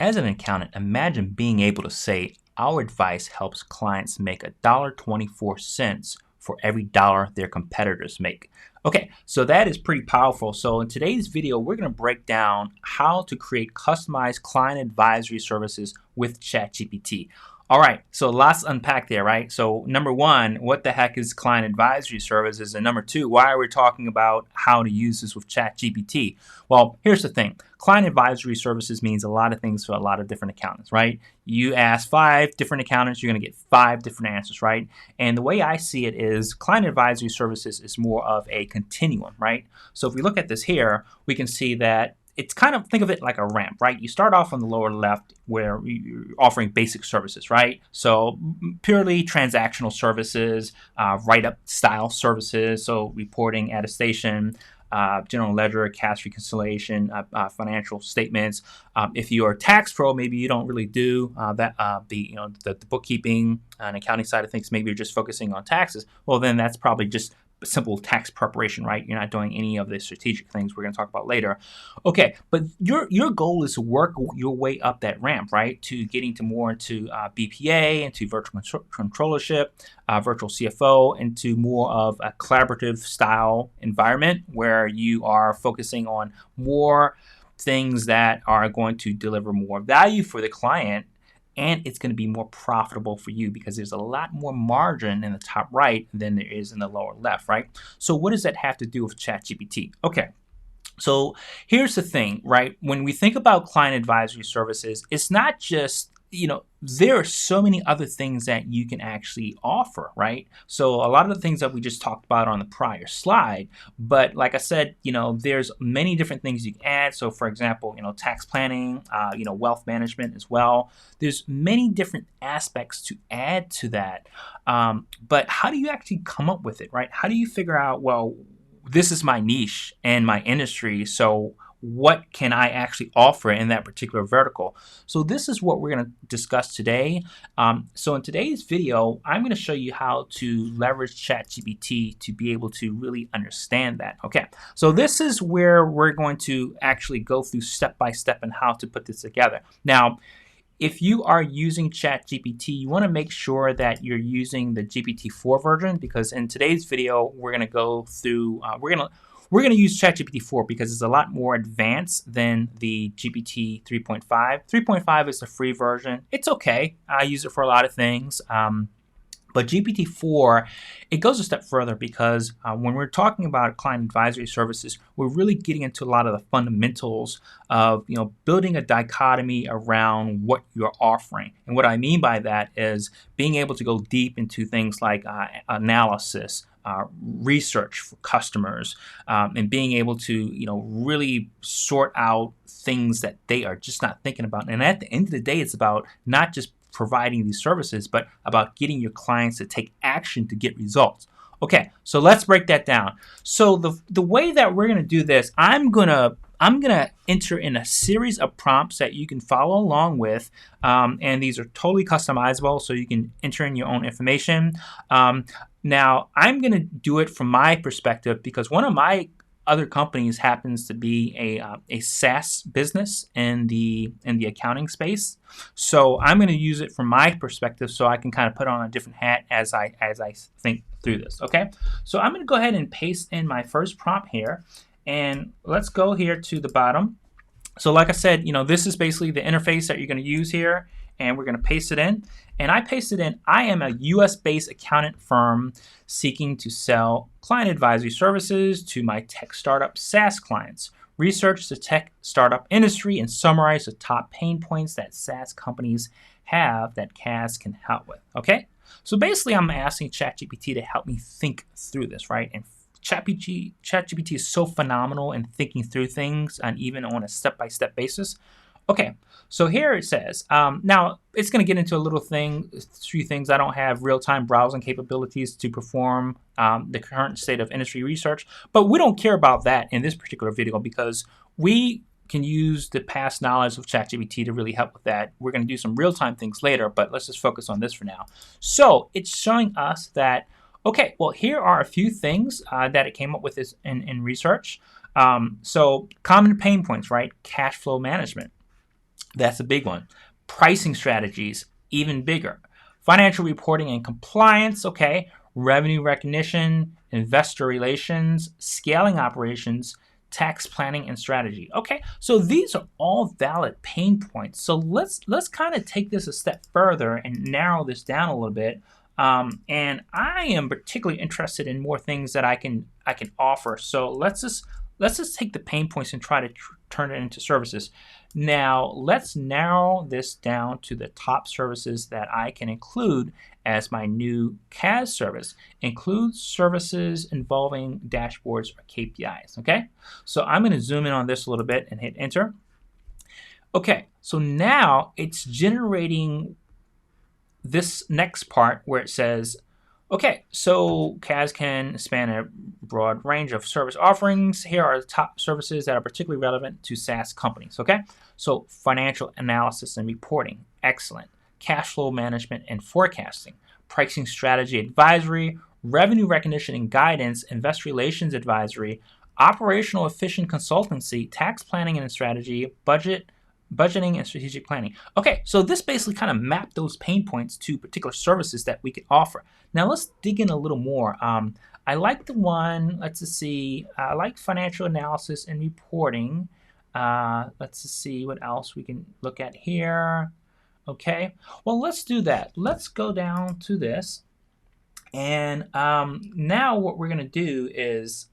As an accountant, imagine being able to say, our advice helps clients make $1.24 for every dollar their competitors make. Okay, so that is pretty powerful. So in today's video, we're going to break down how to create customized client advisory services with ChatGPT. All right, so lots to unpack there, right? So number one, what the heck is client advisory services? And number two, why are we talking about how to use this with ChatGPT? Well, here's the thing. Client advisory services means a lot of things for a lot of different accountants, right? You ask 5 different accountants, you're going to get 5 different answers, right? And the way I see it is client advisory services is more of a continuum, right? So if we look at this here, we can see that it's kind of, think of it like a ramp, right? You start off on the lower left where you're offering basic services, right? So purely transactional services, write-up style services, so reporting, attestation, general ledger, cash reconciliation, financial statements. If you're a tax pro, maybe you don't really do the bookkeeping and accounting side of things. Maybe you're just focusing on taxes. Well, then that's probably just simple tax preparation, right? You're not doing any of the strategic things we're going to talk about later. Okay, but your goal is to work your way up that ramp, right? To getting to more into BPA, into virtual controllership, virtual CFO, into more of a collaborative style environment where you are focusing on more things that are going to deliver more value for the client, and it's going to be more profitable for you because there's a lot more margin in the top right than there is in the lower left, right? So what does that have to do with ChatGPT? Okay, so here's the thing, right? When we think about client advisory services, it's not just, there are so many other things that you can actually offer, right? So a lot of the things that we just talked about on the prior slide, but like I said, there's many different things you can add. So for example, tax planning, wealth management as well. There's many different aspects to add to that. But how do you actually come up with it, right? How do you figure out, well, this is my niche and my industry, so what can I actually offer in that particular vertical? So this is what we're going to discuss today. So in today's video, I'm going to show you how to leverage ChatGPT to be able to really understand that. Okay, so this is where we're going to actually go through step by step and how to put this together. Now, if you are using ChatGPT, you want to make sure that you're using the GPT-4 version, because in today's video, we're going to go through, we're going to use ChatGPT-4 because it's a lot more advanced than the GPT 3.5. 3.5 is the free version. It's okay. I use it for a lot of things. But GPT-4, it goes a step further because when we're talking about client advisory services, we're really getting into a lot of the fundamentals of building a dichotomy around what you're offering. And what I mean by that is being able to go deep into things like analysis, research for customers, and being able to really sort out things that they are just not thinking about. And at the end of the day, it's about not just providing these services, but about getting your clients to take action to get results. Okay, so let's break that down. So the way that we're gonna do this, I'm gonna enter in a series of prompts that you can follow along with, and these are totally customizable, so you can enter in your own information. Now, I'm gonna do it from my perspective because one of my other companies happens to be a SaaS business in the accounting space. So I'm going to use it from my perspective so I can kind of put on a different hat as I think through this. Okay, so I'm going to go ahead and paste in my first prompt here, and let's go here to the bottom. So like I said, this is basically the interface that you're going to use here, and we're going to paste it in. And I pasted in, I am a US-based accountant firm seeking to sell client advisory services to my tech startup SaaS clients. Research the tech startup industry and summarize the top pain points that SaaS companies have that CAS can help with. Okay, so basically I'm asking ChatGPT to help me think through this, right? And ChatGPT is so phenomenal in thinking through things, and even on a step-by-step basis. Okay, so here it says, now it's going to get into three things. I don't have real-time browsing capabilities to perform the current state of industry research, but we don't care about that in this particular video because we can use the past knowledge of ChatGPT to really help with that. We're going to do some real-time things later, but let's just focus on this for now. So it's showing us that, okay, well, here are a few things that it came up with this in research. So common pain points, right? Cash flow management. That's a big one. Pricing strategies, even bigger. Financial reporting and compliance, okay. Revenue recognition, investor relations, scaling operations, tax planning and strategy. Okay, so these are all valid pain points. So let's kind of take this a step further and narrow this down a little bit. And I am particularly interested in more things that I can offer. So let's just take the pain points and try to turn it into services. Now, let's narrow this down to the top services that I can include as my new CAS service. Include services involving dashboards or KPIs, okay? So I'm going to zoom in on this a little bit and hit enter. Okay, so now it's generating this next part where it says, okay, so CAS can span a broad range of service offerings. Here are the top services that are particularly relevant to SaaS companies, okay? So financial analysis and reporting, excellent. Cash flow management and forecasting, pricing strategy advisory, revenue recognition and guidance, investor relations advisory, operational efficient consultancy, tax planning and strategy, budgeting and strategic planning. Okay, so this basically kind of mapped those pain points to particular services that we could offer. Now let's dig in a little more. I like the one, let's just see, I like financial analysis and reporting. Let's just see what else we can look at here. Okay, well, let's do that. Let's go down to this. And now what we're going to do is,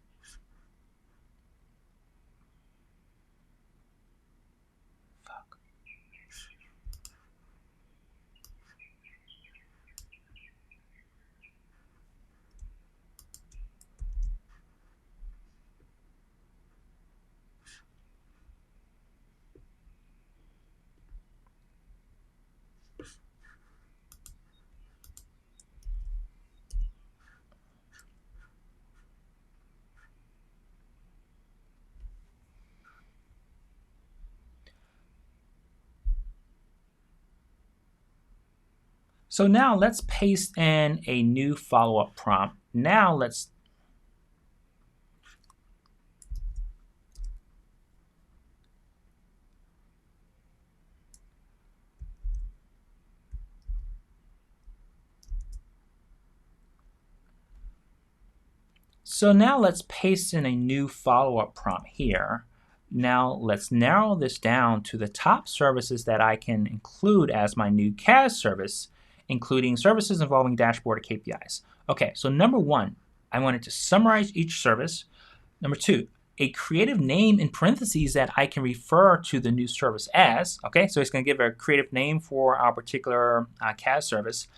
so now let's paste in a new follow-up prompt. Now let's paste in a new follow-up prompt here. Now let's narrow this down to the top services that I can include as my new CAS service, including services involving dashboard or KPIs. Okay, so number one, I wanted to summarize each service. Number two, a creative name in parentheses that I can refer to the new service as. Okay, so it's going to give a creative name for our particular CAS service.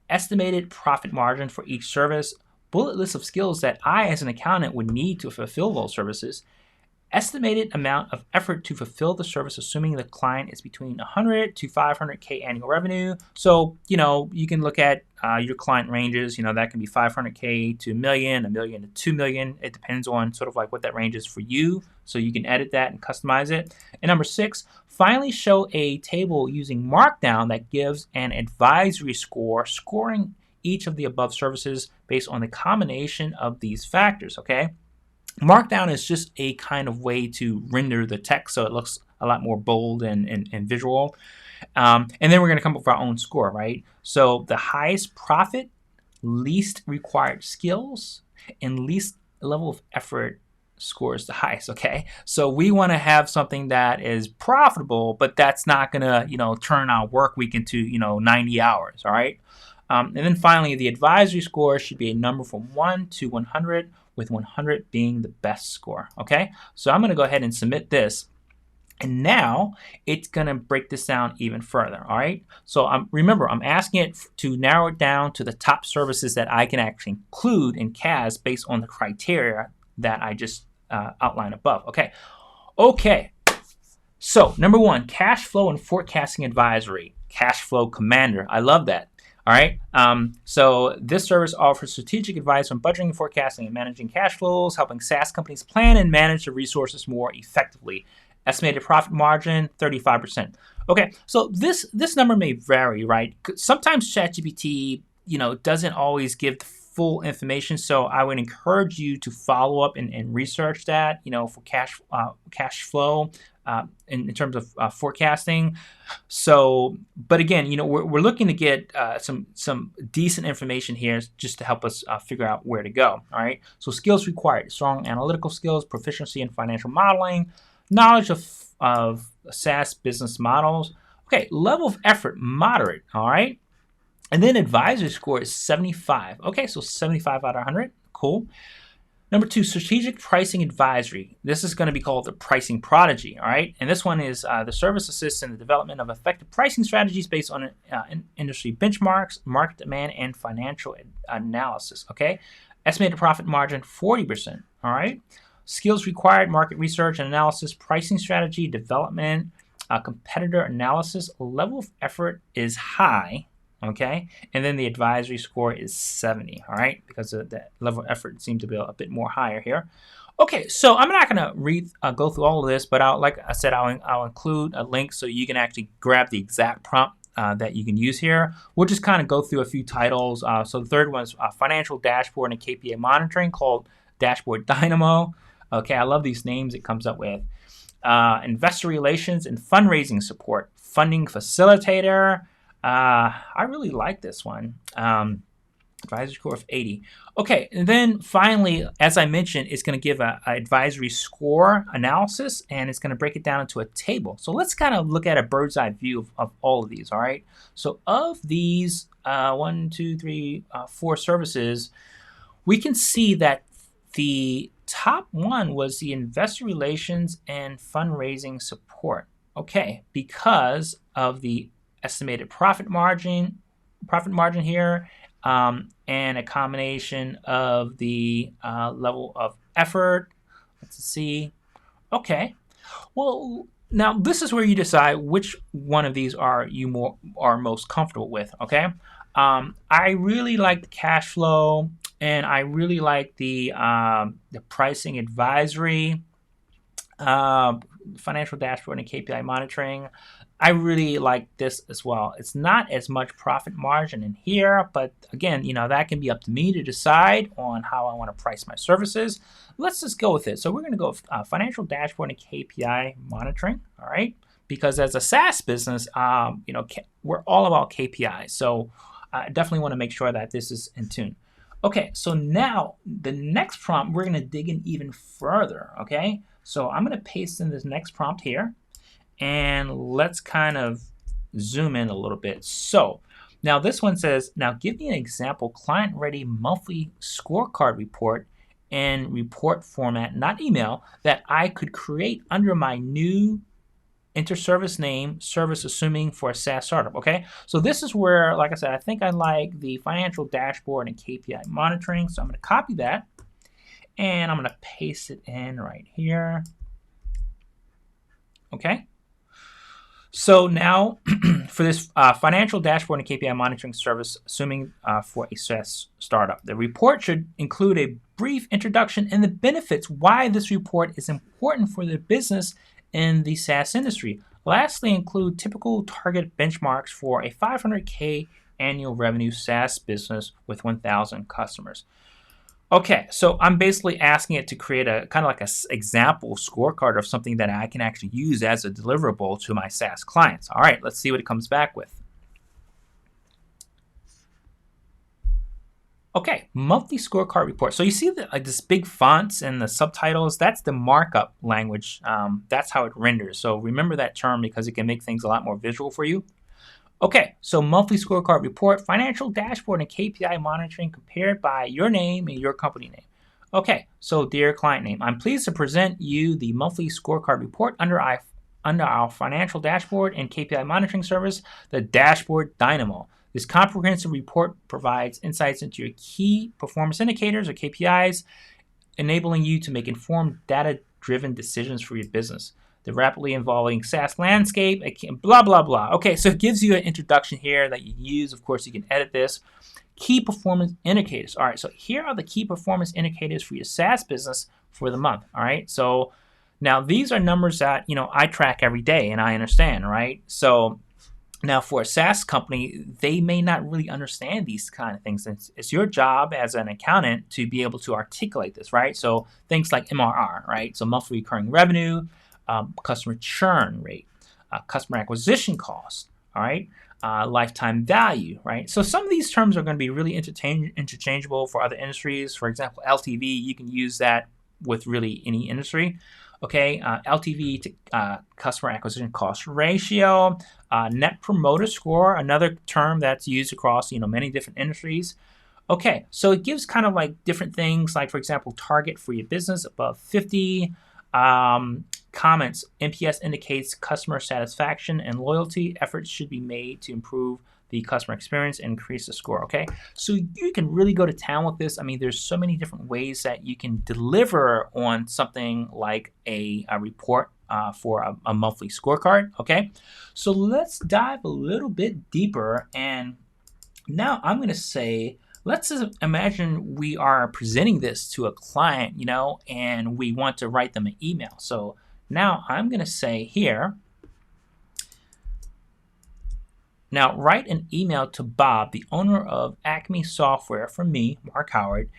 Estimated profit margin for each service, bullet list of skills that I as an accountant would need to fulfill those services, estimated amount of effort to fulfill the service, assuming the client is between 100 to 500K annual revenue. So, you can look at your client ranges, that can be 500K to $1 million, $1 million to $2 million. It depends on sort of like what that range is for you. So you can edit that and customize it. And number 6, finally show a table using Markdown that gives an advisory score, scoring each of the above services based on the combination of these factors, okay? Markdown is just a kind of way to render the text so it looks a lot more bold and visual. And then we're going to come up with our own score, right? So the highest profit, least required skills, and least level of effort scores the highest, okay? So we want to have something that is profitable, but that's not going to, turn our work week into, 90 hours, all right? And then finally, the advisory score should be a number from 1 to 100, with 100 being the best score, okay? So I'm going to go ahead and submit this. And now it's going to break this down even further, all right? So remember, I'm asking it to narrow it down to the top services that I can actually include in CAS based on the criteria that I just outlined above, okay? Okay, so number 1, cash flow and forecasting advisory, cash flow commander. I love that. All right, so this service offers strategic advice on budgeting, forecasting, and managing cash flows, helping SaaS companies plan and manage their resources more effectively. Estimated profit margin, 35%. Okay, so this number may vary, right? Sometimes ChatGPT, doesn't always give the full information, so I would encourage you to follow up and research that, for cash flow. in terms of forecasting. So, but again, we're looking to get some decent information here just to help us figure out where to go. All right. So skills required: strong analytical skills, proficiency in financial modeling, knowledge of SaaS business models. Okay. Level of effort: moderate. All right. And then advisory score is 75. Okay. So 75 out of 100. Cool. Number 2, strategic pricing advisory. This is going to be called the pricing prodigy, all right? And this one is the service assists in the development of effective pricing strategies based on industry benchmarks, market demand, and financial analysis, okay? Estimated profit margin, 40%, all right? Skills required: market research and analysis, pricing strategy, development, competitor analysis. Level of effort is high, okay, and then the advisory score is 70, all right, because the level of effort seems to be a bit more higher here. Okay, so I'm not going to go through all of this, but like I said, I'll include a link so you can actually grab the exact prompt that you can use here. We'll just kind of go through a few titles. So the third one is financial dashboard and KPI monitoring, called Dashboard Dynamo. Okay, I love these names it comes up with. Investor relations and fundraising support, funding facilitator. I really like this one. Advisory score of 80. Okay, and then finally, as I mentioned, it's going to give a advisory score analysis, and it's going to break it down into a table. So let's kind of look at a bird's eye view of all of these, all right? So of these 4 services, we can see that the top one was the investor relations and fundraising support. Okay, because of the estimated profit margin here, and a combination of the level of effort. Let's see. Okay. Well, now this is where you decide which one of these are most comfortable with. Okay. I really like the cash flow, and I really like the pricing advisory, financial dashboard, and KPI monitoring. I really like this as well. It's not as much profit margin in here, but again, that can be up to me to decide on how I want to price my services. Let's just go with it. So we're going to go with financial dashboard and KPI monitoring, all right? Because as a SaaS business, we're all about KPIs. So I definitely want to make sure that this is in tune. Okay, so now the next prompt, we're going to dig in even further, okay? So I'm going to paste in this next prompt here. And let's kind of zoom in a little bit. So now this one says, now give me an example client-ready monthly scorecard report in report format, not email, that I could create under my new inter-service name, service assuming for a SaaS startup, okay? So this is where, like I said, I think I like the financial dashboard and KPI monitoring. So I'm going to copy that, and I'm going to paste it in right here. Okay. So now for this financial dashboard and KPI monitoring service, assuming for a SaaS startup, the report should include a brief introduction and the benefits why this report is important for the business in the SaaS industry. Lastly, include typical target benchmarks for a $500K annual revenue SaaS business with 1,000 customers. Okay, so I'm basically asking it to create a kind of like an example scorecard of something that I can actually use as a deliverable to my SaaS clients. All right, let's see what it comes back with. Okay, monthly scorecard report. So you see this big fonts and the subtitles, that's the markup language. That's how it renders. So remember that term because it can make things a lot more visual for you. Okay, so monthly scorecard report, financial dashboard, and KPI monitoring compared by your name and your company name. Okay, so dear client name, I'm pleased to present you the monthly scorecard report under our financial dashboard and KPI monitoring service, the Dashboard Dynamo. This comprehensive report provides insights into your key performance indicators or KPIs, enabling you to make informed, data-driven decisions for your business. The rapidly evolving SaaS landscape, blah, blah, blah. Okay, so it gives you an introduction here that you can use. Of course, you can edit this. Key performance indicators. All right, so here are the key performance indicators for your SaaS business for the month. All right, so now these are numbers that, I track every day and I understand, right? So now for a SaaS company, they may not really understand these kind of things. It's your job as an accountant to be able to articulate this, right? So things like MRR, right? So monthly recurring revenue, customer churn rate, customer acquisition cost, all right, lifetime value, right? So some of these terms are going to be really interchangeable for other industries. For example, LTV, you can use that with really any industry. Okay, LTV to customer acquisition cost ratio, net promoter score, another term that's used across many different industries. Okay, so it gives kind of like different things, like for example, target for your business above 50. Comments, NPS indicates customer satisfaction and loyalty. Efforts should be made to improve the customer experience and increase the score. Okay, so you can really go to town with this. I mean, there's so many different ways that you can deliver on something like a report for a monthly scorecard. Okay, so let's dive a little bit deeper. And now I'm going to say, let's imagine we are presenting this to a client, and we want to write them an email. So now I'm going to say here, now write an email to Bob, the owner of Acme Software, from me, Mark Howard,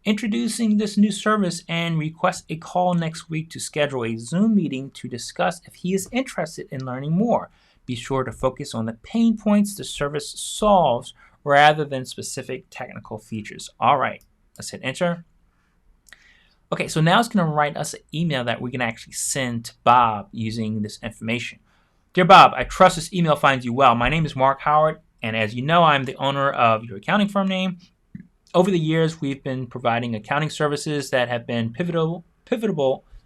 introducing this new service, and request a call next week to schedule a Zoom meeting to discuss if he is interested in learning more. Be sure to focus on the pain points the service solves rather than specific technical features. All right, let's hit enter. Okay, so now it's going to write us an email that we can actually send to Bob using this information. Dear Bob, I trust this email finds you well. My name is Mark Howard, and as you know, I'm the owner of your accounting firm name. Over the years, we've been providing accounting services that have been pivotal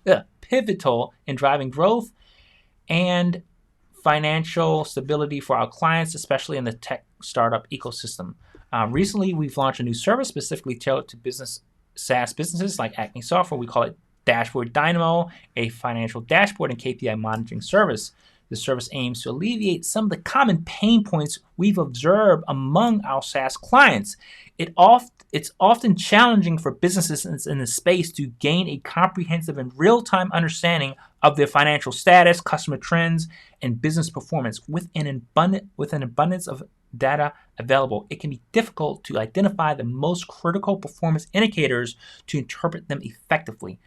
in driving growth and financial stability for our clients, especially in the tech startup ecosystem. Recently, we've launched a new service specifically tailored to SaaS businesses like Acme Software. We call it Dashboard Dynamo, a financial dashboard and KPI monitoring service. The service aims to alleviate some of the common pain points we've observed among our SaaS clients. It's often challenging for businesses in the space to gain a comprehensive and real-time understanding of their financial status, customer trends, and business performance. With an abundance of data available, it can be difficult to identify the most critical performance indicators to interpret them effectively.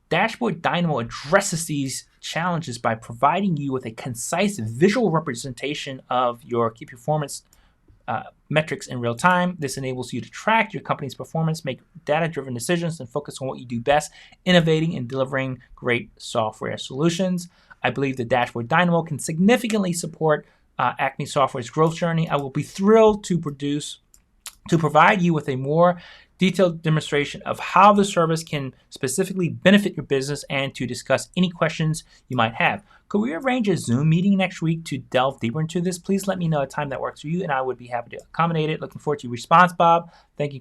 Dashboard Dynamo addresses these challenges by providing you with a concise visual representation of your key performance metrics in real time. This enables you to track your company's performance, make data-driven decisions, and focus on what you do best, innovating and delivering great software solutions. I believe the Dashboard Dynamo can significantly support Acme Software's growth journey. I will be thrilled to provide you with a more detailed demonstration of how the service can specifically benefit your business and to discuss any questions you might have. Could we arrange a Zoom meeting next week to delve deeper into this? Please let me know a time that works for you, and I would be happy to accommodate it. Looking forward to your response, Bob. Thank you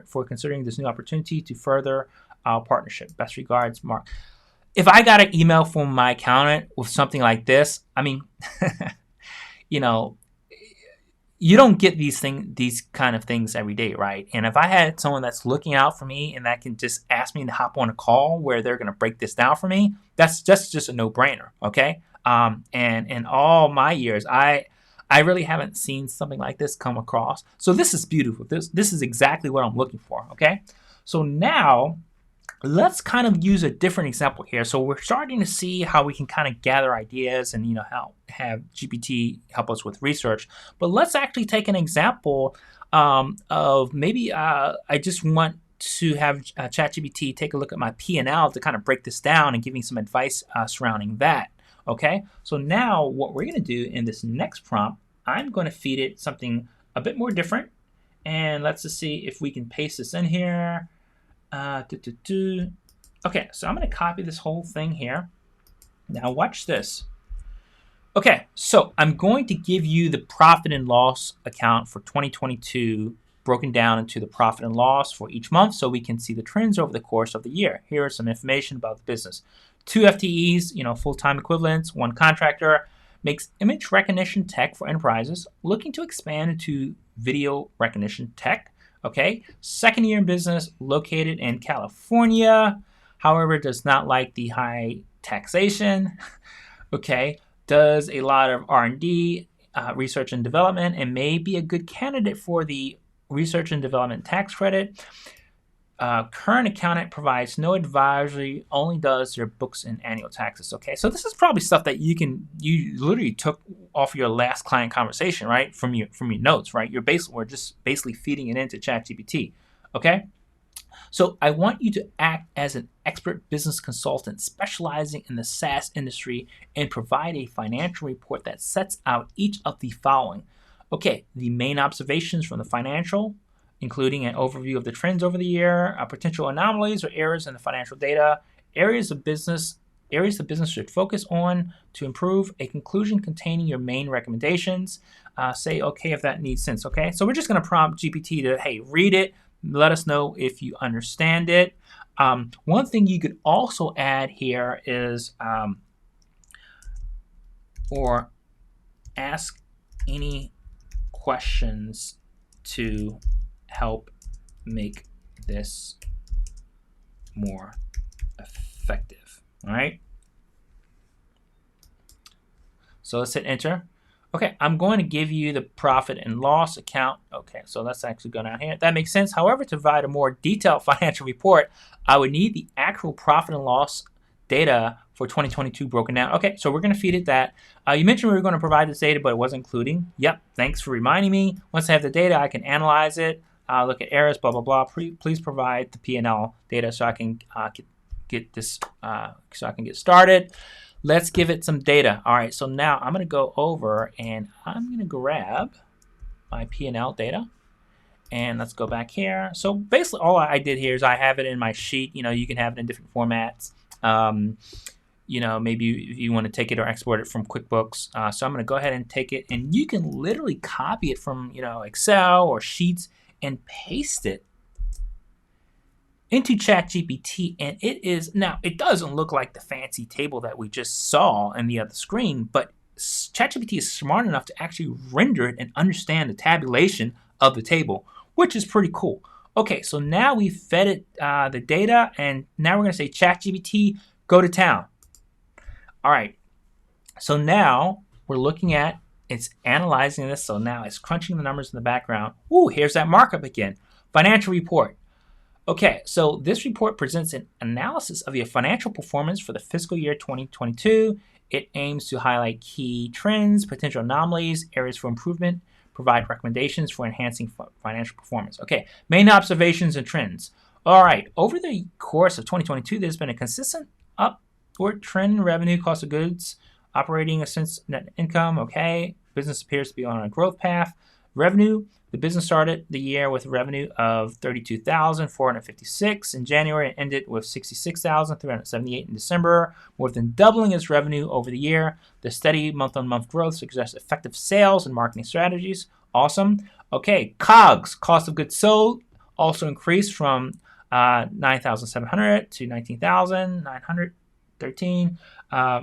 for considering this new opportunity to further our partnership. Best regards, Mark. If I got an email from my accountant with something like this, I mean, you don't get these kind of things every day, right? And if I had someone that's looking out for me and that can just ask me to hop on a call where they're going to break this down for me, that's just a no-brainer, okay? And in all my years, I really haven't seen something like this come across. So this is beautiful. This is exactly what I'm looking for, okay? So now, let's kind of use a different example here. So we're starting to see how we can kind of gather ideas and how have GPT help us with research. But let's actually take an example of maybe I just want to have ChatGPT take a look at my P&L to kind of break this down and give me some advice surrounding that. Okay, so now what we're going to do in this next prompt, I'm going to feed it something a bit more different. And let's just see if we can paste this in here. Okay, so I'm going to copy this whole thing here. Now watch this. Okay, so I'm going to give you the profit and loss account for 2022 broken down into the profit and loss for each month so we can see the trends over the course of the year. Here is some information about the business. 2 FTEs, full-time equivalents, 1 contractor, makes image recognition tech for enterprises, looking to expand into video recognition tech. Okay, 2nd year in business, located in California, however, does not like the high taxation. Okay, does a lot of R&D, research and development, and may be a good candidate for the research and development tax credit. Current accountant provides no advisory, only does your books and annual taxes. Okay, so this is probably stuff that you literally took off your last client conversation, right? From your notes, right? We're just basically feeding it into ChatGPT. Okay, so I want you to act as an expert business consultant specializing in the SaaS industry and provide a financial report that sets out each of the following. Okay, the main observations from the financial, including an overview of the trends over the year, potential anomalies or errors in the financial data, areas the business should focus on to improve, a conclusion containing your main recommendations. Say okay if that needs sense. Okay, so we're just going to prompt GPT to, hey, read it, let us know if you understand it. One thing you could also add here is or ask any questions to help make this more effective. All right. So let's hit enter. Okay, I'm going to give you the profit and loss account. Okay, so let's actually go down here. That makes sense. However, to provide a more detailed financial report, I would need the actual profit and loss data for 2022 broken down. Okay, so we're going to feed it that. You mentioned we were going to provide this data, but it wasn't including. Yep, thanks for reminding me. Once I have the data, I can analyze it, look at errors, blah, blah, blah. Please provide the P&L data so I can get this, so I can get started. Let's give it some data. All right, so now I'm going to go over and I'm going to grab my P&L data. And let's go back here. So basically all I did here is I have it in my sheet. You can have it in different formats. Maybe if you want to take it or export it from QuickBooks. So I'm going to go ahead and take it. And you can literally copy it from Excel or Sheets and paste it into ChatGPT, and it doesn't look like the fancy table that we just saw in the other screen, but ChatGPT is smart enough to actually render it and understand the tabulation of the table, which is pretty cool. Okay, so now we fed it the data, and now we're going to say, ChatGPT, go to town. All right, so now we're looking at, it's analyzing this, so now it's crunching the numbers in the background. Ooh, here's that markup again. Financial report. Okay, so this report presents an analysis of your financial performance for the fiscal year 2022. It aims to highlight key trends, potential anomalies, areas for improvement, provide recommendations for enhancing financial performance. Okay, main observations and trends. All right, over the course of 2022, there's been a consistent upward trend in revenue, cost of goods, operating expense, net income. Okay, business appears to be on a growth path. Revenue. The business started the year with revenue of $32,456 in January and ended with $66,378 in December, more than doubling its revenue over the year. The steady month-on-month growth suggests effective sales and marketing strategies. Awesome. Okay, COGS, cost of goods sold, also increased from $9,700 to $19,913.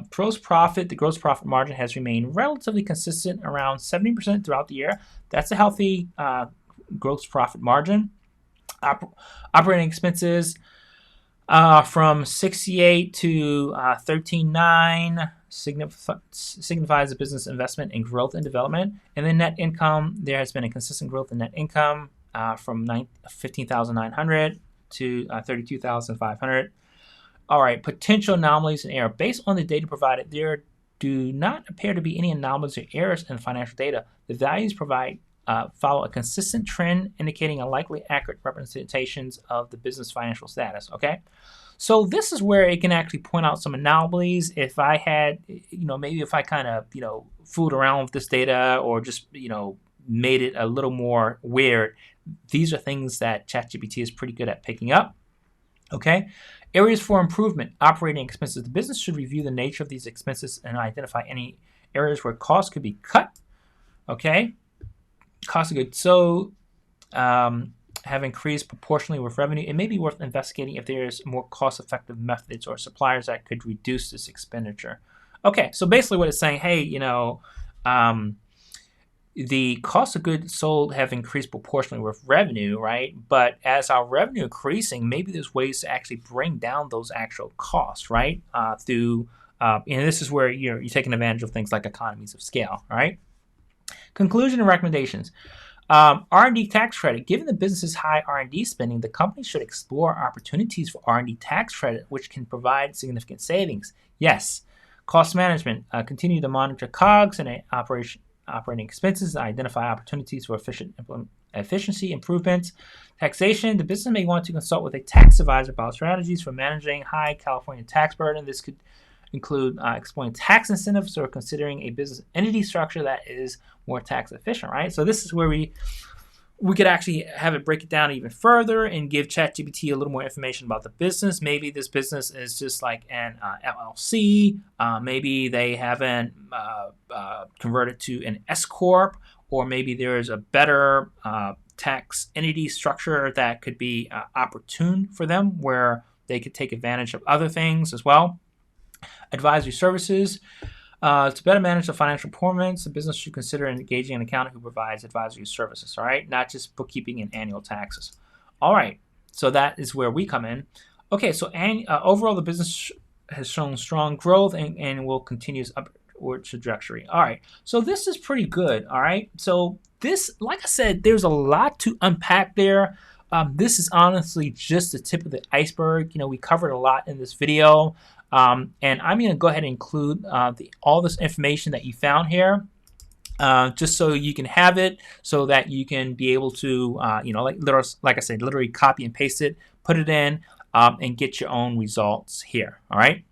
Gross profit, the gross profit margin has remained relatively consistent around 70% throughout the year. That's a healthy gross profit margin. Operating expenses from 68 to 13.9 signifies a business investment in growth and development. And then net income, there has been a consistent growth in net income from 15,900 to 32,500. All right, potential anomalies and error. Based on the data provided, there do not appear to be any anomalies or errors in financial data. The values follow a consistent trend indicating a likely accurate representations of the business financial status, okay? So this is where it can actually point out some anomalies. If I had, maybe if I kind of, fooled around with this data or just, made it a little more weird, these are things that ChatGPT is pretty good at picking up. Okay, areas for improvement, operating expenses. The business should review the nature of these expenses and identify any areas where costs could be cut. Okay, cost of goods sold have increased proportionally with revenue. It may be worth investigating if there's more cost-effective methods or suppliers that could reduce this expenditure. Okay, so basically what it's saying, hey, the cost of goods sold have increased proportionally with revenue, right? But as our revenue increasing, maybe there's ways to actually bring down those actual costs, right? Through, this is where you're taking advantage of things like economies of scale, right? Conclusion and recommendations. R&D tax credit. Given the business's high R&D spending, the company should explore opportunities for R&D tax credit, which can provide significant savings. Yes. Cost management. Continue to monitor COGS and operating expenses and identify opportunities for efficiency improvements. Taxation. The business may want to consult with a tax advisor about strategies for managing high California tax burden. This could include exploring tax incentives or considering a business entity structure that is more tax efficient, right? So this is where we could actually have it break it down even further and give ChatGPT a little more information about the business. Maybe this business is just like an LLC. Maybe they haven't converted to an S corp, or maybe there is a better tax entity structure that could be opportune for them, where they could take advantage of other things as well. Advisory services. To better manage the financial performance, the business should consider engaging an accountant who provides advisory services, all right? Not just bookkeeping and annual taxes. All right, so that is where we come in. Okay, so overall, the business has shown strong growth and will continue its upward trajectory. All right, so this is pretty good, all right? So this, like I said, there's a lot to unpack there. This is honestly just the tip of the iceberg. We covered a lot in this video. And I'm going to go ahead and include all this information that you found here, just so you can have it, so that you can be able to, like I said, literally copy and paste it, put it in, and get your own results here. All right.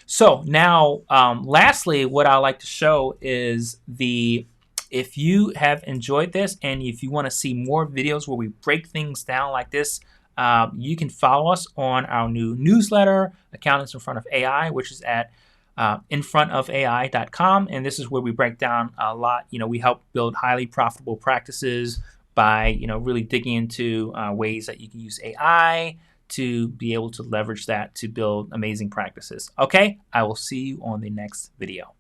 So now, lastly, what I like to show is if you have enjoyed this and if you want to see more videos where we break things down like this, you can follow us on our new newsletter, Accountants in Front of AI, which is at infrontofai.com. And this is where we break down a lot. We help build highly profitable practices by, really digging into ways that you can use AI to be able to leverage that to build amazing practices. Okay, I will see you on the next video.